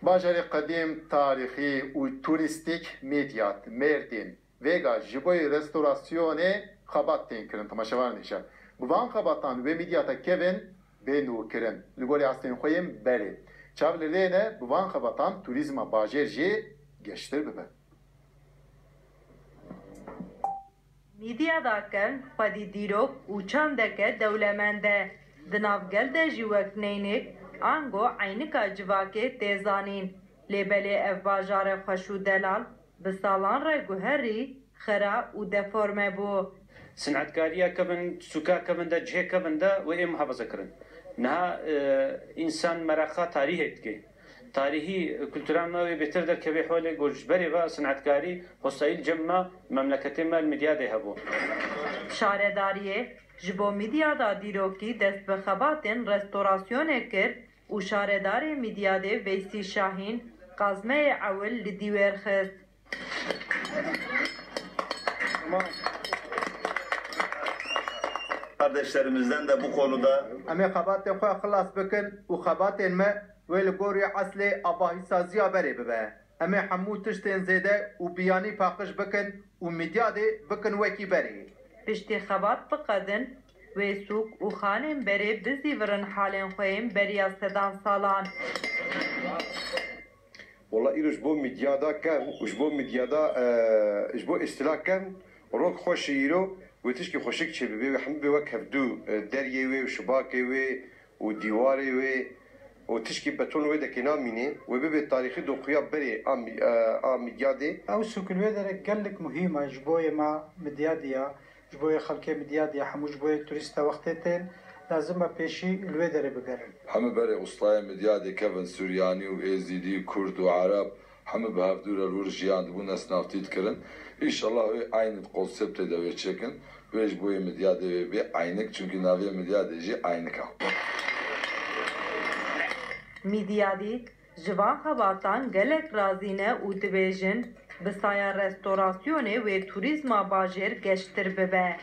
Bajarê qedîm tarîxî û turîstîk Midyat, Mêrdîn, Vêga ji bo restorasyonê xebat tên kirin temaşevan nîşe. Bi van xebatan wê Midyata kevin bên û kirin. Li gorî astên xwe yên berê. Çav li rê ne bi van xebatan turîzma bajêr jî geştir bibe. Midyada kel xwedî dîrok û çandeke dewlemend e. Di navgel de jî wek neynik ango eynika civakê tê zanîn. Lêbelê ev bajarê xweş û delal bi salan re guherî, xera û deforme bû. صنعتکاریه کبن سوکا کبن ده جه کبن ده و ام حافظه کرن نه انسان مرخا تاریخ etki tarihi kültürel ve beter der kebe hale gojberi ve sanatkarî hosayil cemma memleketi mel medya de habu Şaredariye ji bo Midyada dîrokî dest bi xebatên restorasyonê kir û şaredarê Midyadê Veysî Şahîn qazmeyê ewil li dîwêr xist. Kardeşlerimizden de bu konuda Em ê xebatên xwe xilas bikin û xebatên me wê li gorî eslê avahîsaziya berê bibe. Em ê hemû tiştên zêde û biyanî paqij bikin û Midyadê bikin wekî berê. Piştî xebat biqedin, wê sûk û xanên berê bizîvirin halên xwe yên beriya sedan salan. Valla îro ji bo Midyada kem û ji bo Midyada ji bo îstila kem rok xweş îro wê tişkî xweşik çêbibe wê hemû bê wek hevdû deryê wê û şibakê wê û dîwarê wê û tişkî beton wê dekê namîne wê bibe tarîxî dokuya berê a Midyadê. Ew sûkilwê derek gelek muhîm e ji bo ma Midyadiya, ji bo xelkê Midyadiya hemû ji bo turîsta wextê tên lazim e pêşî li wê derê bigerin. Hemû berê ustaya Midyadê kevin Suryanî û Êzîdî, Kurd û Arab hemû bi hevdûre rûr jiyan dibûn esnafî dikirin. İnşallah wê aynı konseptê de wê çekin. Wê ji bo Midyadê wê bê aynik çünkü navê Midyadê jî aynik e. Midyadî ji van xebatan gelek razî ne û dibêjin bi saya restorasyonê wê turîzma bajêr geştir bibe.